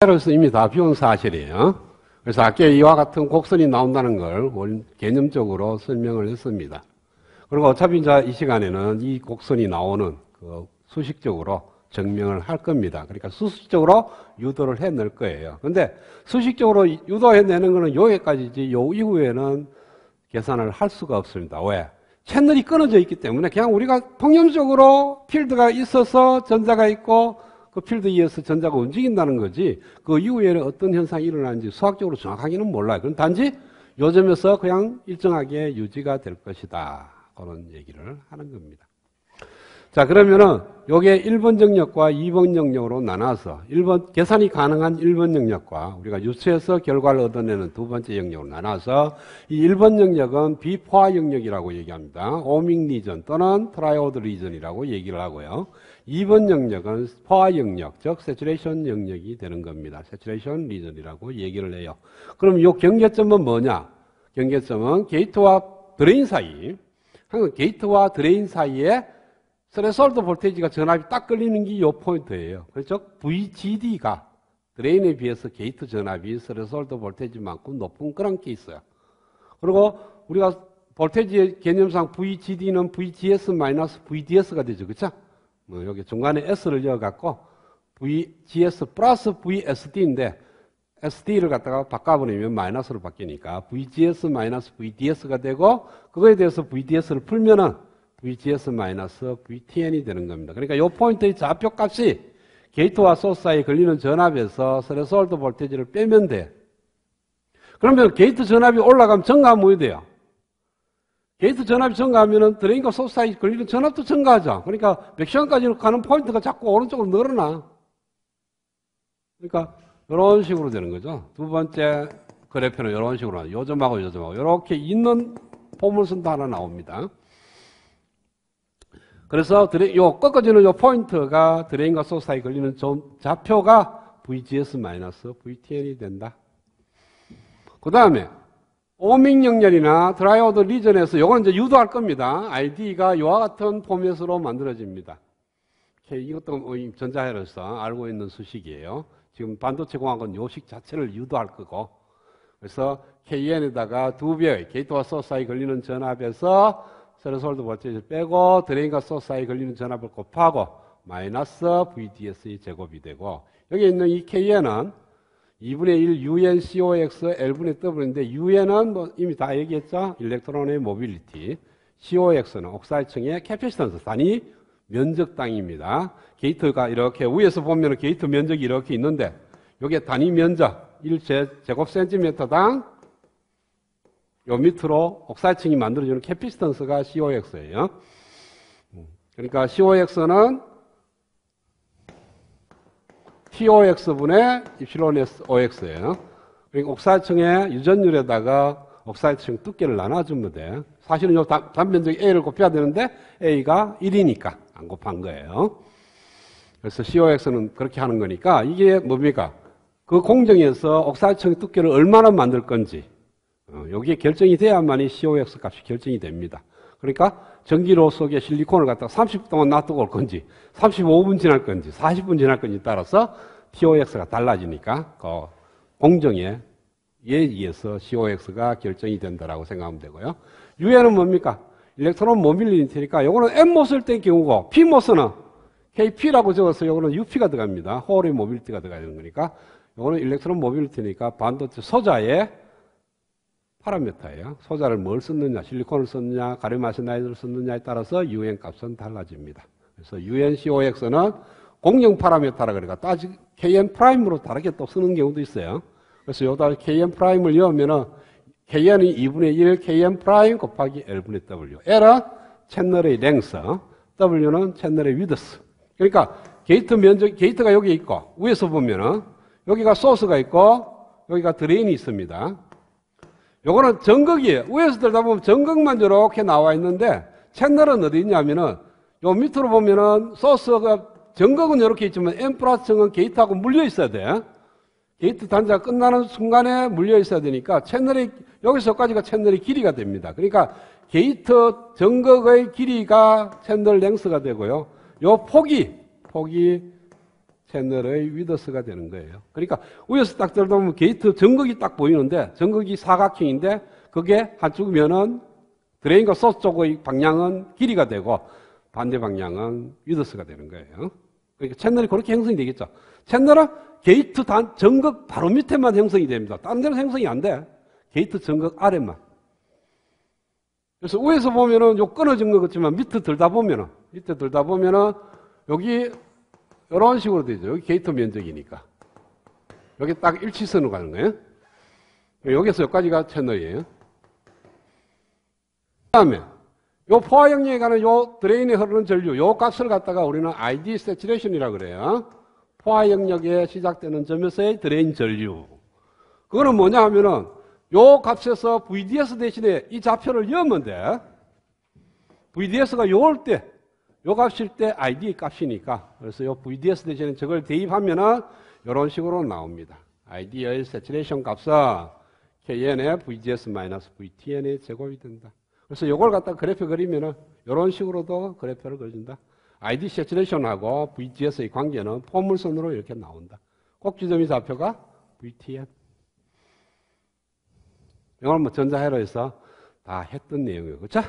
그래서 이미 다 비운 사실이에요. 그래서 아까 이와 같은 곡선이 나온다는 걸 개념적으로 설명을 했습니다. 그리고 어차피 이제 이 시간에는 이 곡선이 나오는 그 수식적으로 증명을 할 겁니다. 그러니까 수식적으로 유도를 해낼 거예요. 근데 수식적으로 유도해내는 거는 여기까지지 요 이후에는 계산을 할 수가 없습니다. 왜? 채널이 끊어져 있기 때문에 그냥 우리가 통념적으로 필드가 있어서 전자가 있고 그 필드에 의해서 전자가 움직인다는 거지 그 이후에는 어떤 현상이 일어나는지 수학적으로 정확하게는 몰라요. 그럼 단지 요점에서 그냥 일정하게 유지가 될 것이다. 그런 얘기를 하는 겁니다. 자, 그러면은 요게 1번 영역과 2번 영역으로 나눠서 1번 계산이 가능한 1번 영역과 우리가 유추해서 결과를 얻어내는 두 번째 영역으로 나눠서 이 1번 영역은 비포화 영역이라고 얘기합니다. 오밍 리전 또는 트라이오드 리전이라고 얘기를 하고요. 2번 영역은 포화 영역, 즉 세츄레이션 영역이 되는 겁니다. 세츄레이션 리전이라고 얘기를 해요. 그럼 요 경계점은 뭐냐? 경계점은 게이트와 드레인 사이, 항상 게이트와 드레인 사이에 스레솔드 볼테이지가 전압이 딱 걸리는 게 이 포인트예요. 그렇죠? VGD가 드레인에 비해서 게이트 전압이 스레솔드 볼테이지만큼 높은 그런 게 있어요. 그리고 우리가 볼테이지의 개념상 VGD는 VGS-VDS가 되죠. 그렇죠? 여기 중간에 S를 이어갖고 VGS 플러스 VSD인데 SD를 갖다가 바꿔버리면 마이너스로 바뀌니까 VGS-VDS가 되고 그거에 대해서 VDS를 풀면은 VGS-VTN이 되는 겁니다. 그러니까 이 포인트의 좌표 값이 게이트와 소스 사이에 걸리는 전압에서 스레솔드 볼테이지를 빼면 돼. 그러면 게이트 전압이 올라가면 증가하면 뭐 돼요? 게이트 전압이 증가하면 드레인과 소스 사이에 걸리는 전압도 증가하죠. 그러니까 100시간까지 가는 포인트가 자꾸 오른쪽으로 늘어나. 그러니까 이런 식으로 되는 거죠. 두 번째 그래프는 이런 식으로 요점하고 요점하고 이렇게 있는 포물선도 하나 나옵니다. 그래서 요 꺾어지는 요 포인트가 드레인과 소스 사이에 걸리는 좌표가 VGS-VTN이 된다. 그 다음에 오밍 영역이나 트라이오드 리전에서 요건 이제 유도할 겁니다. ID가 요와 같은 포맷으로 만들어집니다. 이것도 전자회로서 알고 있는 수식이에요. 지금 반도체 공학은 요식 자체를 유도할 거고. 그래서 KN에다가 두 배의 게이트와 소스 사이에 걸리는 전압에서 스레솔드 볼테이지를 빼고 드레인과 소스 사이에 걸리는 전압을 곱하고 마이너스 VDS의 제곱이 되고 여기 있는 이 KN은 2분의 1 UNCOX L분의 W인데 UN은 뭐 이미 다 얘기했죠. 일렉트론의 모빌리티. COX는 옥사이층의 캐피시턴스 단위 면적당입니다. 게이트가 이렇게 위에서 보면 게이트 면적이 이렇게 있는데 여기에 단위 면적 1제곱센티미터당 요 밑으로 옥사이층이 만들어주는 캐피시턴스가 COX예요. 그러니까 COX는 TOX분의 입실론 OX예요. 그러니까 옥사이층의 유전율에다가 옥사이층 두께를 나눠주면 돼. 사실은 요 단면적 A를 곱해야 되는데 A가 1이니까 안 곱한 거예요. 그래서 COX는 그렇게 하는 거니까 이게 뭡니까? 그 공정에서 옥사이층 두께를 얼마나 만들 건지 여기에 결정이 돼야만이 COX 값이 결정이 됩니다. 그러니까 전기로 속에 실리콘을 갖다가 30분 동안 놔두고 올 건지 35분 지날 건지 40분 지날 건지 따라서 TOX가 달라지니까 그 공정에 의해서 COX가 결정이 된다라고 생각하면 되고요. UN은 뭡니까? 일렉트론 모빌리티니까 요거는 N모스일 때 경우고 P모스는 KP라고 적어서 요거는 UP가 들어갑니다. 홀의 모빌리티가 들어가야 되는 거니까 요거는 일렉트론 모빌리티니까 반도체 소자의 파라미터예요. 소자를 뭘 썼느냐, 실리콘을 썼느냐, 가륨 아세나이드를 썼느냐에 따라서 UN 값은 달라집니다. 그래서 UNCOX는 공정 파라미터라 그러니까 따지 KN 프라임으로 다르게 또 쓰는 경우도 있어요. 그래서 여기다 KN 프라임을 넣으면은 KN은 2분의 1 KN 프라임 곱하기 L분의 W. L은 채널의 랭스, W는 채널의 위드스. 그러니까 게이트 면적, 게이트가 여기 있고 위에서 보면은 여기가 소스가 있고 여기가 드레인이 있습니다. 요거는 전극이에요. 위에서 들다 보면 전극만 이렇게 나와 있는데 채널은 어디 있냐면은 요 밑으로 보면은 소스가 전극은 이렇게 있지만 N 플러스층은 게이트하고 물려 있어야 돼. 게이트 단자가 끝나는 순간에 물려 있어야 되니까 채널이 여기서까지가 채널의 길이가 됩니다. 그러니까 게이트 전극의 길이가 채널 랭스가 되고요. 요 폭이 채널의 위더스가 되는 거예요. 그러니까 위에서 딱 들어보면 게이트 전극이 딱 보이는데 전극이 사각형인데 그게 한쪽이면은 드레인과 소스 쪽의 방향은 길이가 되고 반대 방향은 위더스가 되는 거예요. 그러니까 채널이 그렇게 형성이 되겠죠. 채널은 게이트 전극 바로 밑에만 형성이 됩니다. 다른 데는 형성이 안 돼. 게이트 전극 아래만. 그래서 위에서 보면은 요 끊어진 것 같지만 밑에 들다 보면은 여기 이런 식으로 되죠. 여기 게이트 면적이니까. 여기 딱 일치선으로 가는 거예요. 여기서 여기까지가 채널이에요. 그 다음에 요 포화 영역에 가는 요 드레인에 흐르는 전류, 요 값을 갖다가 우리는 ID 세츄레이션이라고 그래요. 포화 영역에 시작되는 점에서의 드레인 전류. 그거는 뭐냐 하면은 요 값에서 VDS 대신에 이 좌표를 넣으면 돼. VDS가 요럴 때, 요 값일 때 ID 값이니까. 그래서 요 VDS 대신에 저걸 대입하면은 요런 식으로 나옵니다. ID의 세츄레이션 값은 KN의 VGS-VTN의 제곱이 된다. 그래서 요걸 갖다 그래프 그리면은 요런 식으로도 그래프를 그려준다. ID 세츄레이션하고 VGS의 관계는 포물선으로 이렇게 나온다. 꼭지점이 좌표가 VTN. 이걸 뭐 전자회로에서 다 했던 내용이에요. 그렇죠?